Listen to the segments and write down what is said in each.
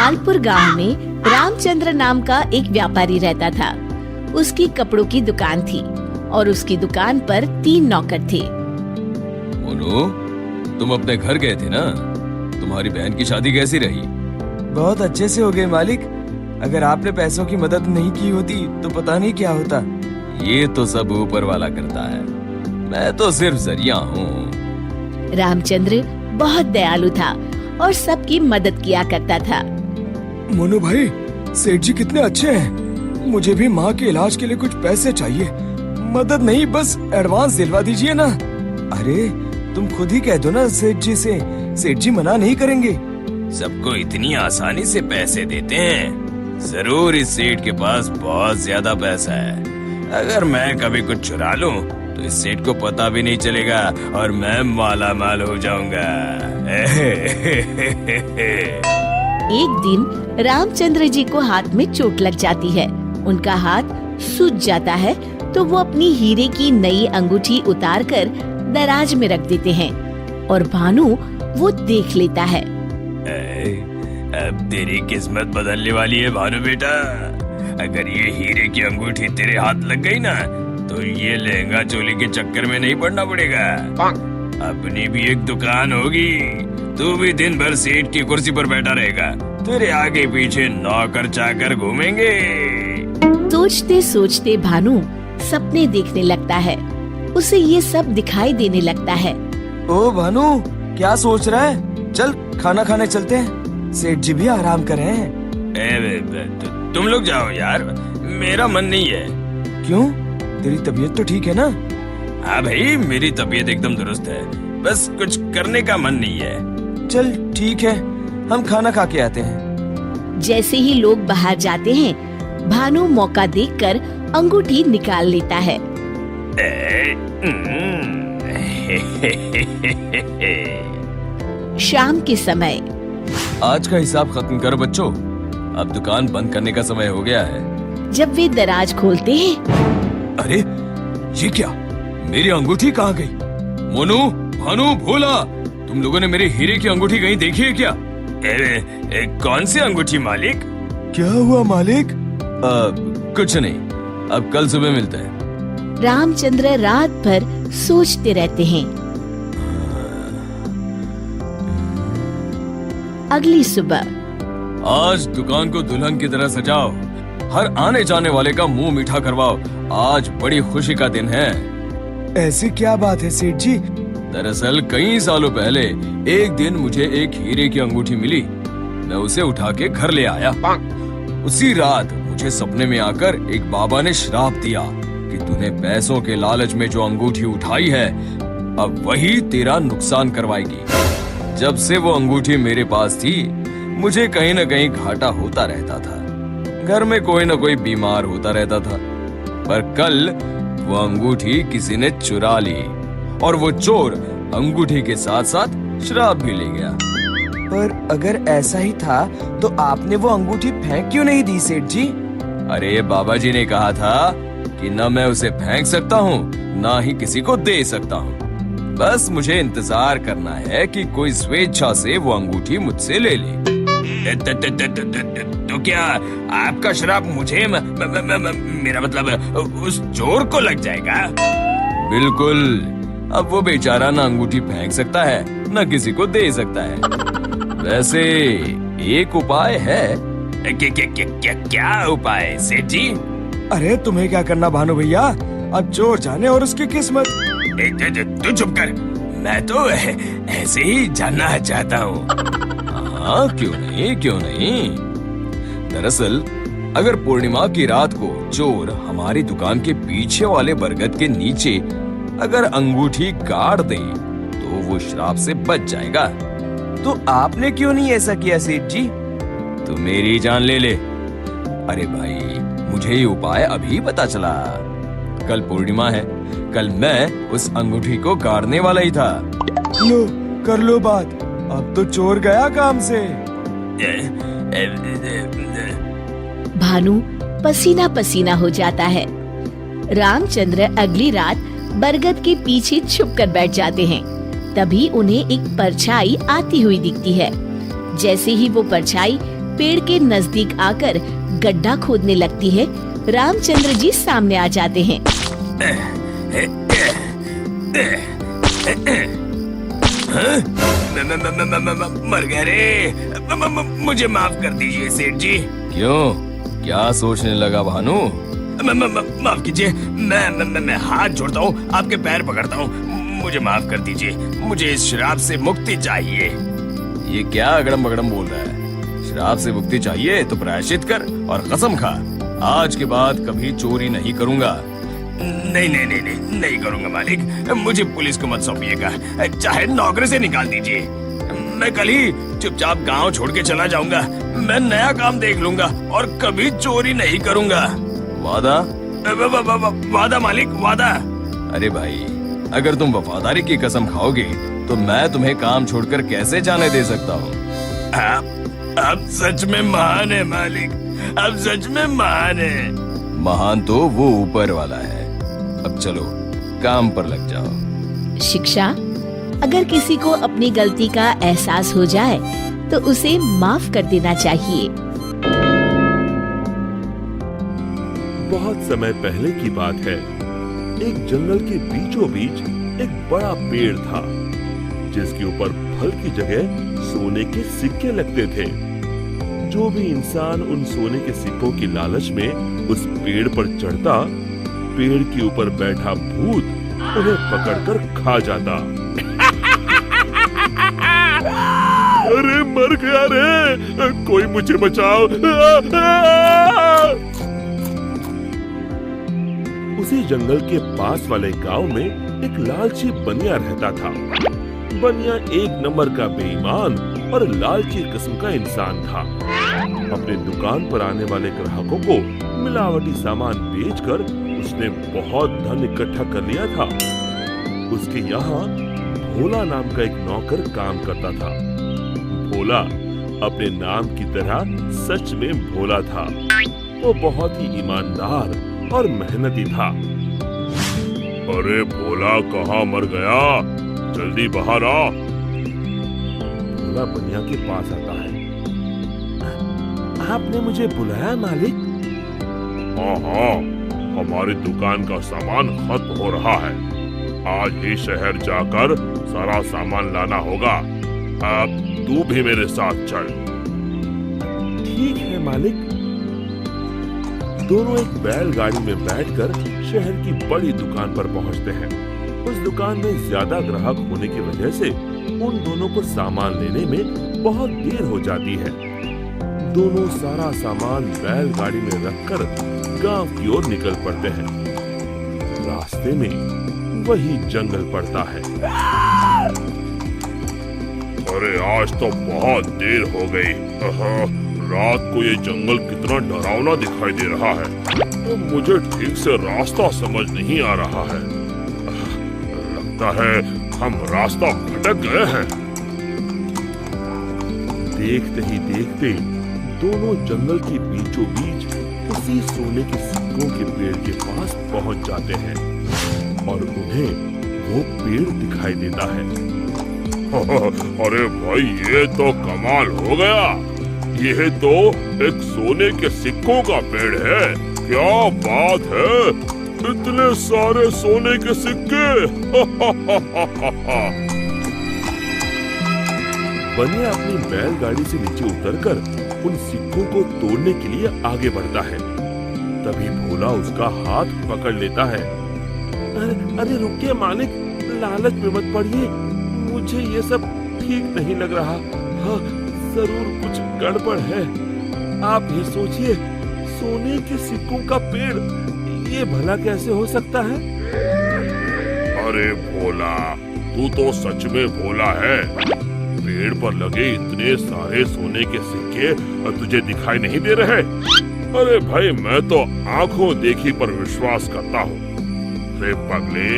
मालपुर गांव में रामचंद्र नाम का एक व्यापारी रहता था। उसकी कपड़ों की दुकान थी और उसकी दुकान पर 3 नौकर थे। मोनू, तुम अपने घर गए थे ना? तुम्हारी बहन की शादी कैसी रही? बहुत अच्छे से हो गए मालिक। अगर आपने पैसों की मदद नहीं की होती तो पता नहीं क्या होता। ये तो सब ऊपर वाला करता है, मैं तो सिर्फ जरिया हूँ। रामचंद्र बहुत दयालु था और सबकी मदद किया करता था। मोनू भाई, सेठ जी कितने अच्छे हैं। मुझे भी माँ के इलाज के लिए कुछ पैसे चाहिए। मदद नहीं, बस एडवांस दिलवा दीजिए ना। अरे तुम खुद ही कह दो ना सेठ जी से, सेठ जी मना नहीं करेंगे। सबको इतनी आसानी से पैसे देते हैं? जरूर इस सेठ के पास बहुत ज्यादा पैसा है। अगर मैं कभी कुछ चुरा लूं तो इस सेठ को पता भी नहीं चलेगा और मैं माला माल हो जाऊंगा। एक दिन रामचंद्र जी को हाथ में चोट लग जाती है। उनका हाथ सूज जाता है तो वो अपनी हीरे की नई अंगूठी उतारकर दराज में रख देते हैं और भानु वो देख लेता है। अब तेरी किस्मत बदलने वाली है भानु बेटा। अगर ये हीरे की अंगूठी तेरे हाथ लग गई ना तो ये लहंगा चोली के चक्कर में नहीं पड़ना पड़ेगा। अपनी भी एक दुकान होगी, तू भी दिन भर सेठ की कुर्सी पर बैठा रहेगा। तेरे आगे पीछे नौकर चाकर घूमेंगे। सोचते सोचते भानु सपने देखने लगता है। उसे ये सब दिखाई देने लगता है। ओ भानु, क्या सोच रहा है? चल खाना खाने चलते हैं, सेठ जी भी आराम कर रहे हैं। तुम लोग जाओ यार, मेरा मन नहीं है। क्यों? तेरी तबीयत तो ठीक है ना? हाँ भाई, मेरी तबीयत एकदम दुरुस्त है, बस कुछ करने का मन नहीं है। चल ठीक है, हम खाना खा के आते हैं। जैसे ही लोग बाहर जाते हैं, भानु मौका देखकर अंगूठी निकाल लेता है। शाम के समय आज का हिसाब खत्म करो बच्चों, अब दुकान बंद करने का समय हो गया है। जब वे दराज खोलते हैं, अरे ये क्या, मेरी अंगूठी कहाँ गई? मोनू, भानु, भोला, तुम लोगों ने मेरे हीरे की अंगूठी कहीं देखी है क्या? कौन सी अंगूठी मालिक? क्या हुआ मालिक? कुछ नहीं, अब कल सुबह मिलते हैं। रामचंद्र रात भर सोचते रहते हैं। अगली सुबह आज दुकान को दुल्हन की तरह सजाओ, हर आने जाने वाले का मुंह मीठा करवाओ। आज बड़ी खुशी का दिन है। ऐसी क्या बात है सेठ जी? दरअसल कई सालों पहले एक दिन मुझे एक हीरे की अंगूठी मिली। मैं उसे उठा के घर ले आया। उसी रात मुझे सपने में आकर एक बाबा ने श्राप दिया कि तूने पैसों के लालच में जो अंगूठी उठाई है, अब वही तेरा नुकसान करवाएगी। जब से वो अंगूठी मेरे पास थी, मुझे कहीं न कहीं घाटा होता रहता था। घर में कोई न कोई बीमार होता रहता था। पर कल वो अंगूठी किसी ने चुरा ली और वो चोर अंगूठी के साथ साथ श्राप भी ले गया। पर अगर ऐसा ही था तो आपने वो अंगूठी फेंक क्यों नहीं दी सेठ जी? अरे बाबा जी ने कहा था कि न मैं उसे फेंक सकता हूँ, न ही किसी को दे सकता हूँ। बस मुझे इंतजार करना है कि कोई स्वेच्छा से वो अंगूठी मुझसे ले ले। तो क्या आपका श्राप मुझे मेरा मतलब उस चोर को लग जाएगा? बिल्कुल। अब वो बेचारा ना अंगूठी फेंक सकता है, न किसी को दे सकता है। वैसे एक उपाय है। क्या उपाय सेठ जी? अरे तुम्हें क्या करना भानु भैया, अब चोर जाने और उसकी किस्मत। तू चुप कर, मैं तो ऐसे ही जानना चाहता हूँ। हाँ, क्यों नहीं, क्यों नहीं। दरअसल अगर पूर्णिमा की रात को चोर हमारी दुकान के पीछे वाले बरगद के नीचे अगर अंगूठी गाड़ दे तो वो श्राप से बच जाएगा। तो आपने क्यों नहीं ऐसा किया सेठ जी? तो मेरी जान ले ले। अरे भाई, मुझे ये उपाय अभी पता चला। कल पूर्णिमा है, कल मैं उस अंगूठी को गाड़ने वाला ही था। लो कर लो बात, अब तो चोर गया काम से। भानु पसीना पसीना हो जाता है। रामचंद्र अगली रात बरगद के पीछे छुपकर बैठ जाते हैं। तभी उन्हें एक परछाई आती हुई दिखती है। जैसे ही वो परछाई पेड़ के नजदीक आकर गड्ढा खोदने लगती है, रामचंद्र जी सामने आ जाते हैं। मर गया रे। मुझे माफ कर दीजिए सेठ जी। क्यों, क्या सोचने लगा भानु? माफ कीजिए, मैं हाथ जोड़ता हूँ, आपके पैर पकड़ता हूँ, मुझे माफ कर दीजिए। मुझे इस शराब से मुक्ति चाहिए। ये क्या अगड़म बगड़म बोल रहा है? शराब से मुक्ति चाहिए तो प्रायश्चित कर और कसम खा, आज के बाद कभी चोरी नहीं करूँगा। नहीं करूँगा मालिक। मुझे पुलिस को मत सौंपिएगा, चाहे नौकरी से निकाल दीजिए। मैं कल ही चुपचाप गांव छोड़ के चला जाऊंगा। मैं नया काम देख लूंगा और कभी चोरी नहीं करूंगा। वादा? वादा मालिक, वादा। अरे भाई, अगर तुम वफादारी की कसम खाओगे तो मैं तुम्हें काम छोड़कर कैसे जाने दे सकता हूँ? आप सच में महान है मालिक, आप सच में महान है। महान तो वो ऊपर वाला है। अब चलो काम पर लग जाओ। शिक्षा, अगर किसी को अपनी गलती का एहसास हो जाए तो उसे माफ कर देना चाहिए। बहुत समय पहले की बात है। एक जंगल के बीचों बीच एक बड़ा पेड़ था, जिसके ऊपर फल की जगह सोने के सिक्के लगते थे। जो भी इंसान उन सोने के सिक्कों की लालच में उस पेड़ पर चढ़ता, पेड़ के ऊपर बैठा भूत उन्हें पकड़कर खा जाता। अरे मर गया रे, कोई मुझे बचाओ। उसी जंगल के पास वाले गांव में एक लालची बनिया रहता था। बनिया एक नंबर का बेईमान और लालची किस्म का इंसान था। अपने दुकान पर आने वाले ग्राहकों को मिलावटी सामान बेचकर उसने बहुत धन इकट्ठा कर लिया था। उसके यहाँ भोला नाम का एक नौकर काम करता था। भोला अपने नाम की तरह सच में भोला था। वो बहुत ही ईमानदार और मेहनती था। अरे भोला कहाँ मर गया? जल्दी बाहर आ। भोला बनिया के पास आता है। आपने मुझे बुलाया मालिक? हाँ, हमारी दुकान का सामान खत्म हो रहा है। आज ही शहर जाकर सारा सामान लाना होगा। अब तू भी मेरे साथ चल। ठीक है मालिक। दोनों एक बैलगाड़ी में बैठकर शहर की बड़ी दुकान पर पहुंचते हैं। उस दुकान में ज्यादा ग्राहक होने की वजह से उन दोनों को सामान लेने में बहुत देर हो जाती है। दोनों सारा सामान बैलगाड़ी में रखकर गांव की ओर निकल पड़ते हैं। रास्ते में वही जंगल पड़ता है। अरे आज तो बहुत देर हो गई। रात को ये जंगल कितना डरावना दिखाई दे रहा है। तो मुझे ठीक से रास्ता समझ नहीं आ रहा है। लगता है हम रास्ता भटक गए हैं। देखते ही देखते दोनों जंगल के बीचों बीच उसी सोने के सिक्कों के पेड़ के पास पहुंच जाते हैं और उन्हें वो पेड़ दिखाई देता है। अरे भाई, ये तो कमाल हो गया। ये तो एक सोने के सिक्कों का पेड़ है। क्या बात है, इतने सारे सोने के सिक्के। बनिया अपनी बैलगाड़ी से नीचे उतरकर उन सिक्कों को तोड़ने के लिए आगे बढ़ता है। तभी भोला उसका हाथ पकड़ लेता है। अरे रुकिए मालिक, लालच में मत पड़िए। मुझे ये सब ठीक नहीं लग रहा। हाँ, जरूर कुछ गड़बड़ है। आप ही सोचिए, सोने के सिक्कों का पेड़, ये भला कैसे हो सकता है? अरे भोला, तू तो सच में भोला है। पेड़ पर लगे इतने सारे सोने के सिक्के तुझे दिखाई नहीं दे रहे? अरे भाई, मैं तो आंखों देखी पर विश्वास करता हूँ। अरे पगले,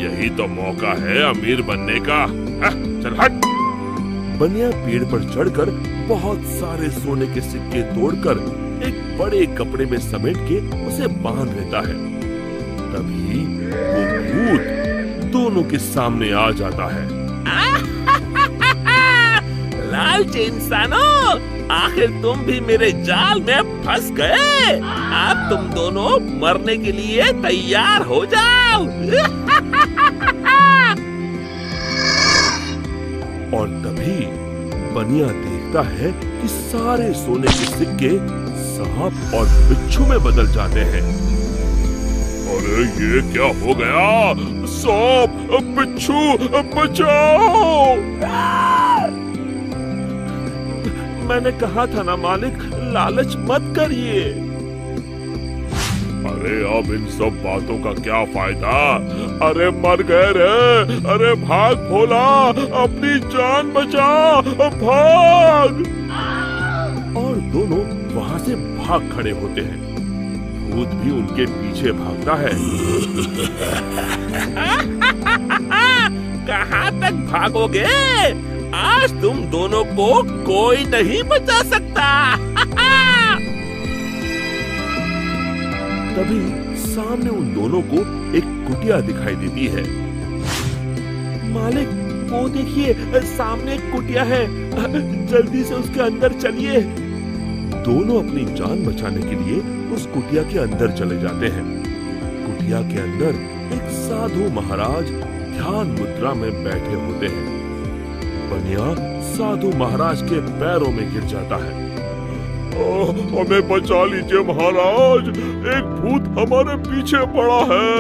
यही तो मौका है अमीर बनने का। चल हट। बनिया पेड़ पर चढ़कर बहुत सारे सोने के सिक्के तोड़कर एक बड़े कपड़े में समेट के उसे बांध लेता है। तभी वो भूत दोनों के सामने आ जाता है। लालची इंसानों, आखिर तुम भी मेरे जाल में फंस गए। अब तुम दोनों मरने के लिए तैयार हो जाओ। और तभी बनिया देखता है कि सारे सोने के सिक्के सांप और बिच्छू में बदल जाते हैं। अरे ये क्या हो गया? सांप, बिच्छू, बचाओ! मैंने कहा था ना मालिक, लालच मत करिए। अरे अब इन सब बातों का क्या फायदा? अरे मर गए रे। अरे भाग भोला, अपनी जान बचा, भाग! और दोनों वहां से भाग खड़े होते हैं। भूत भी उनके पीछे भागता है। कहाँ तक भागोगे? आज तुम दोनों को कोई नहीं बचा सकता। तभी सामने उन दोनों को एक कुटिया दिखाई देती है। मालिक, वो देखिए, सामने एक कुटिया है। जल्दी से उसके अंदर चलिए। दोनों अपनी जान बचाने के लिए उस कुटिया के अंदर चले जाते हैं। कुटिया के अंदर एक साधु महाराज ध्यान मुद्रा में बैठे होते हैं। बनिया साधु महाराज के पैरों में गिर जाता है। हमें बचा लीजिए महाराज, एक भूत हमारे पीछे पड़ा है।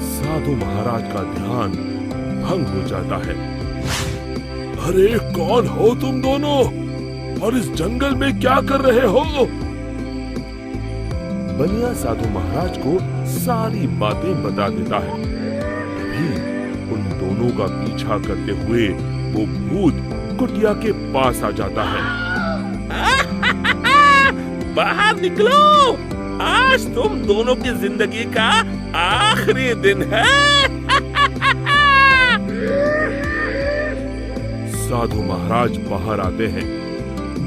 साधु महाराज का ध्यान भंग हो जाता है। अरे कौन हो तुम दोनों, और इस जंगल में क्या कर रहे हो? बनिया साधु महाराज को सारी बातें बता देता है। तभी उन दोनों का पीछा करते हुए वो भूत कुटिया के पास आ जाता है। बाहर निकलो, आज तुम दोनों की जिंदगी का आखिरी दिन है। साधु महाराज बाहर आते हैं।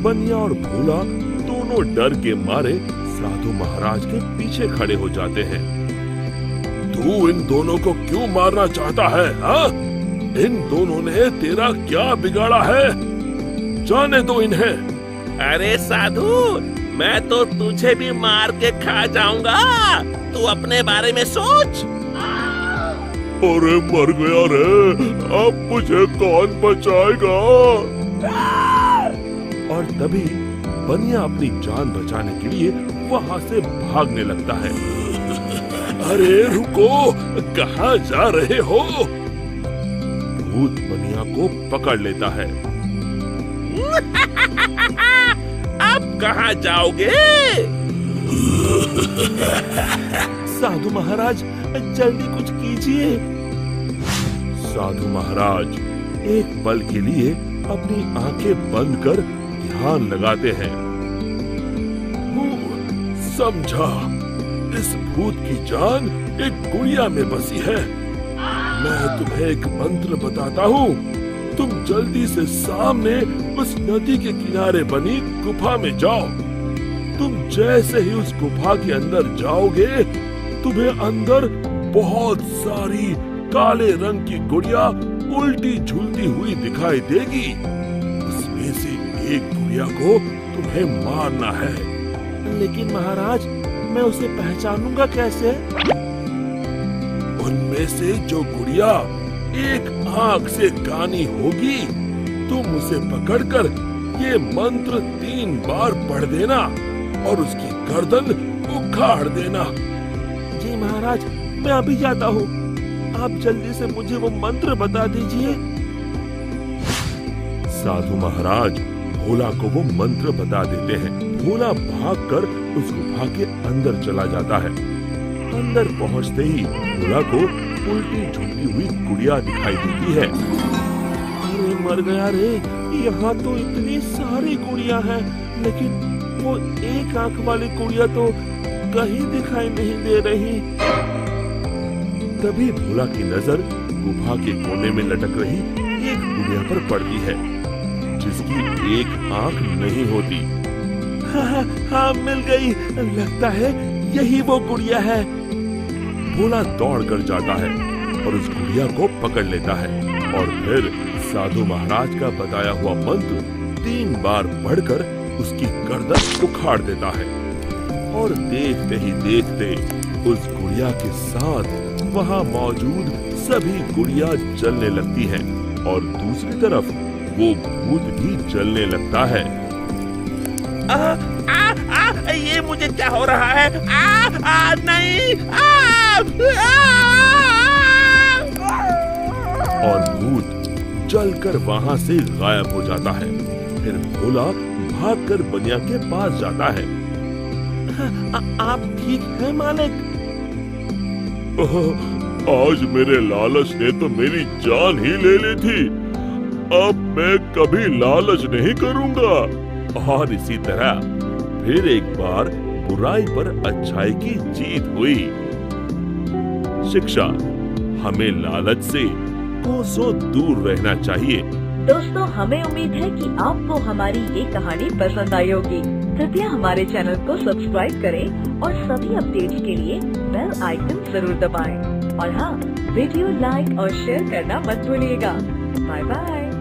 बनिया और भोला दोनों डर के मारे साधु महाराज के पीछे खड़े हो जाते हैं। तू इन दोनों को क्यों मारना चाहता है? हाँ? इन दोनों ने तेरा क्या बिगाड़ा है? जाने दो इन्हें। अरे साधु, मैं तो तुझे भी मार के खा जाऊंगा। तू अपने बारे में सोच। अरे मर गया रे, अब मुझे कौन बचाएगा? और तभी बनिया अपनी जान बचाने के लिए वहाँ से भागने लगता है। अरे रुको, कहाँ जा रहे हो? भूत बनिया को पकड़ लेता है। अब कहाँ जाओगे? साधु महाराज, जल्दी कुछ कीजिए। साधु महाराज एक पल के लिए अपनी आंखें बंद कर ध्यान लगाते हैं। समझा, इस भूत की जान एक गुड़िया में बसी है। मैं तुम्हें एक मंत्र बताता हूँ। तुम जल्दी से सामने उस नदी के किनारे बनी गुफा में जाओ। तुम जैसे ही उस गुफा के अंदर जाओगे, तुम्हें अंदर बहुत सारी काले रंग की गुड़िया उल्टी झूलती हुई दिखाई देगी। उसमें से एक गुड़िया को तुम्हें मारना है। लेकिन महाराज, मैं उसे पहचानूंगा कैसे? उनमें से जो गुड़िया एक आंख से कानी होगी, तुम उसे पकड़कर ये मंत्र 3 बार पढ़ देना और उसकी गर्दन उखाड़ देना। जी महाराज, मैं अभी जाता हूँ। आप जल्दी से मुझे वो मंत्र बता दीजिए। साधु महाराज भोला को वो मंत्र बता देते हैं। भोला भागकर उस गुफा के अंदर चला जाता है। अंदर पहुंचते ही भोला को उल्टी झुकी हुई गुड़िया दिखाई देती है। अरे मर गया रे, यहाँ तो इतनी सारी गुड़िया हैं, लेकिन वो एक आंख वाली गुड़िया तो कहीं दिखाई नहीं दे रही। तभी भोला की नजर गुफा के कोने में लटक रही एक गुड़िया पर पड़ती है, जिसकी एक आंख नहीं होती। हाँ, मिल गई। लगता है यही वो गुड़िया है। भोला दौड़ कर जाता है और उस गुड़िया को पकड़ लेता है और फिर साधु महाराज का बताया हुआ मंत्र 3 बार पढ़कर उसकी गर्दन उखाड़ देता है और देखते ही देखते उस गुड़िया के साथ वहाँ मौजूद सभी गुड़िया जलने लगती हैं और दूसरी तरफ वो भूत भी जलने लगता है। ये मुझे क्या हो रहा है? नहीं! और भूत जलकर वहाँ से गायब हो जाता है। फिर भोला भागकर बनिया के पास जाता है। आप ठीक हैं मालिक? आज मेरे लालच ने तो मेरी जान ही ले ली थी। अब मैं कभी लालच नहीं करूँगा। और इसी तरह फिर एक बार बुराई पर अच्छाई की जीत हुई। शिक्षा, हमें लालच से कोसों दूर रहना चाहिए। दोस्तों, हमें उम्मीद है कि आपको हमारी ये कहानी पसंद आई होगी। कृपया हमारे चैनल को सब्सक्राइब करें और सभी अपडेट्स के लिए बेल आइकन जरूर दबाएं। और हाँ, वीडियो लाइक और शेयर करना मत भूलिएगा। Bye bye.